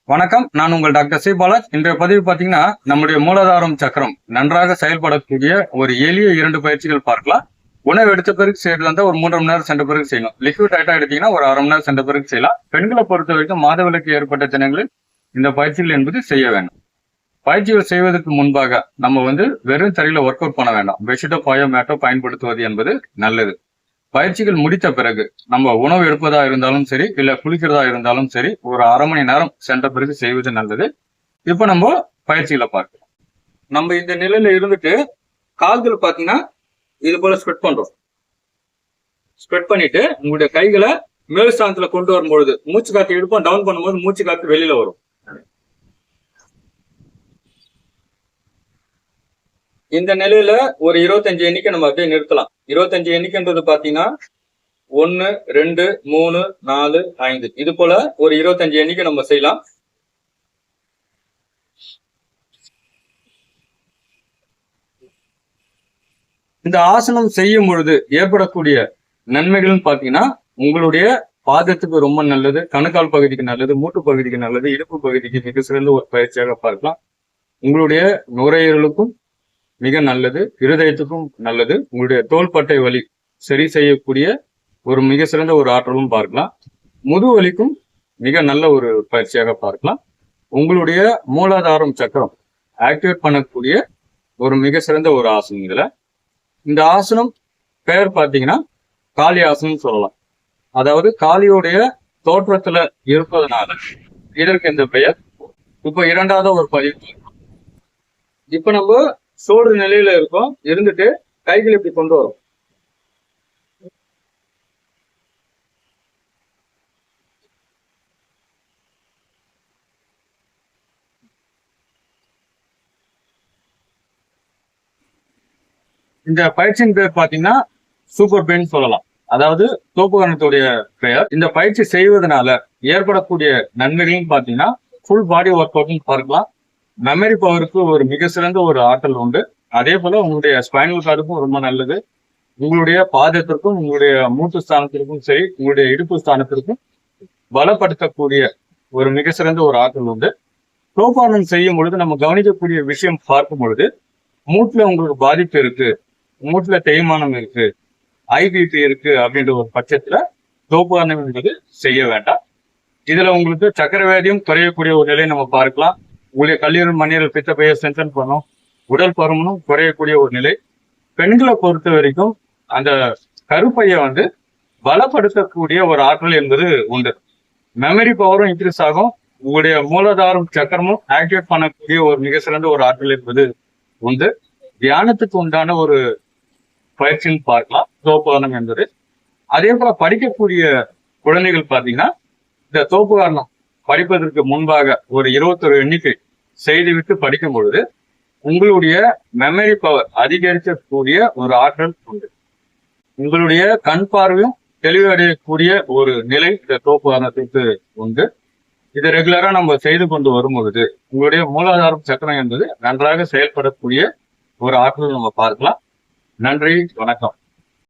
வணக்கம், நான் உங்கள் டாக்டர் சி பாலாஜ். இன்றைய பதிவு பார்த்தீங்கன்னா நம்முடைய மூலாதாரம் சக்கரம் நன்றாக செயல்படக்கூடிய ஒரு எளிய 2 பயிற்சிகள் பார்க்கலாம். உணவு எடுத்த பிறகு செய்யறது வந்து ஒரு 3 மணி நேரம் சென்ற பிறகு செய்யணும். லிக்விட் ஐட்டா எடுத்தீங்கன்னா ஒரு 1/2 மணி நேரம் சென்ற பிறகு செய்யலாம். பெண்களை பொறுத்த வரைக்கும் மாதவிலக்கு ஏற்பட்ட தினங்களில் இந்த பயிற்சிகள் என்பது செய்ய வேண்டும். பயிற்சிகள் செய்வதற்கு முன்பாக நம்ம வந்து வெறும் தரையில ஒர்க் அவுட் பண்ண வேண்டாம். பெட்ஷீட்டோ பாயோ மேட்டோ பயன்படுத்துவது என்பது நல்லது. பயிற்சிகள் முடித்த பிறகு நம்ம உணவு எடுப்பதா இருந்தாலும் சரி, இல்ல குளிக்கிறதா இருந்தாலும் சரி, ஒரு 1/2 மணி நேரம் சென்ற பிறகு செய்வது நல்லது. இப்ப நம்ம பயிற்சிகளை பார்க்கலாம். நம்ம இந்த நிலையில இருந்துட்டு கால்கள் பாத்தீங்கன்னா இது போல ஸ்ப்ரெட் பண்றோம். ஸ்ப்ரெட் பண்ணிட்டு உங்களுடைய கைகளை மேல் ஸ்தானத்துல கொண்டு வரும்பொழுது மூச்சு காத்து இழுப்போம். டவுன் பண்ணும்போது மூச்சு காத்து வெளியில வரும். இந்த நிலையில ஒரு 25 எண்ணிக்கை நம்ம அப்படியே நிறுத்தலாம். 25 எண்ணிக்கைன்றது பாத்தீங்கன்னா 1, 2, 3, 4, 5 இது போல ஒரு 25 எண்ணிக்கை நம்ம செய்யலாம். இந்த ஆசனம் செய்யும் பொழுது ஏற்படக்கூடிய நன்மைகள்னு பாத்தீங்கன்னா உங்களுடைய பாதத்துக்கு ரொம்ப நல்லது, கணுக்கால் பகுதிக்கு நல்லது, மூட்டு பகுதிக்கு நல்லது, இடுப்பு பகுதிக்கு மிக சிறந்த ஒரு பயிற்சியாக பார்க்கலாம். உங்களுடைய நுரையீரலுக்கும் மிக நல்லது, இருதயத்துக்கும் நல்லது, உங்களுடைய தோள்பட்டை வலி சரி செய்யக்கூடிய ஒரு மிக சிறந்த ஒரு ஆற்றலும் பார்க்கலாம். முதுவலிக்கும் மிக நல்ல ஒரு பயிற்சியாக பார்க்கலாம். உங்களுடைய மூலாதாரம் சக்கரம் ஆக்டிவேட் பண்ணக்கூடிய ஒரு மிக சிறந்த ஒரு ஆசனம். இதுல இந்த ஆசனம் பெயர் பார்த்தீங்கன்னா காளி ஆசனம் சொல்லலாம். அதாவது காளியோடைய தோற்றத்துல இருப்பதனால இதற்கு இந்த பெயர். இப்ப 2வது ஒரு பதிவு. இப்ப நம்ம சோடு நிலையில இருக்கும், இருந்துட்டு கைகள் இப்படி கொண்டு வரும். இந்த பயிற்சியின் பேர் பாத்தீங்கன்னா சூப்பர் பெயின் சொல்லலாம். அதாவது தோப்புகரணத்துடைய பெயர். இந்த பயிற்சி செய்வதனால ஏற்படக்கூடிய நன்மைகள்னு பாத்தீங்கன்னா ஃபுல் பாடி ஒர்க் அவுட்னு பார்க்கலாம். மெமரி பவருக்கு ஒரு மிக சிறந்த ஒரு ஆற்றல் உண்டு. அதே போல உங்களுடைய ஸ்பைனல் கார்டுக்கும் ரொம்ப நல்லது. உங்களுடைய பாதத்திற்கும் உங்களுடைய மூட்டு ஸ்தானத்திற்கும் சரி, உங்களுடைய இடுப்பு ஸ்தானத்திற்கும் பலப்படுத்தக்கூடிய ஒரு மிக சிறந்த ஒரு ஆற்றல் உண்டு. சோபானம் செய்யும் பொழுது நம்ம கவனிக்கக்கூடிய விஷயம் பார்க்கும் பொழுது மூட்டுல உங்களுக்கு பாதிப்பு இருக்கு, மூட்டுல தேய்மானம் இருக்கு, ஐபிபி இருக்கு அப்படின்ற ஒரு பட்சத்துல சோபானம் என்பது செய்ய வேண்டாம். இதுல உங்களுக்கு சக்கரை வியாதியும் குறையக்கூடிய ஒரு நிலையை நம்ம பார்க்கலாம். உங்களுடைய கல்லீரல் மண்ணீரல் பித்தப்பையை ஸ்ட்ரென்தன் பண்ணும், உடல் பருமனும் குறையக்கூடிய ஒரு நிலை. பெண்களை பொறுத்த வரைக்கும் அந்த கருப்பையை வந்து பலப்படுத்தக்கூடிய ஒரு ஆற்றல் என்பது உண்டு. மெமரி பவரும் இன்க்ரீஸ் ஆகும். உங்களுடைய மூலாதாரம் சக்கரமும் ஆக்டிவேட் பண்ணக்கூடிய ஒரு மிக சிறந்த ஒரு ஆற்றல் என்பது உண்டு. தியானத்துக்கு உண்டான ஒரு பயிற்சின்னு பார்க்கலாம் தோப்புகரணம் என்பது. அதே போல படிக்கக்கூடிய குழந்தைகள் பார்த்தீங்கன்னா இந்த தோப்புகரணம் படிப்பதற்கு முன்பாக ஒரு 21 எண்ணிக்கை செய்துவிட்டு படிக்கும் பொழுது உங்களுடைய மெமரி பவர் அதிகரிக்கக்கூடிய ஒரு ஆற்றல் உண்டு. உங்களுடைய கண் பார்வையும் தெளிவடையக்கூடிய ஒரு நிலை இந்த தோப்புகரணத்திற்கு உண்டு. இதை ரெகுலரா நம்ம செய்து கொண்டு வரும் பொழுது உங்களுடைய மூலாதாரம் சக்கரம் என்பது நன்றாக செயல்படக்கூடிய ஒரு ஆற்றல் நம்ம பார்க்கலாம். நன்றி, வணக்கம்.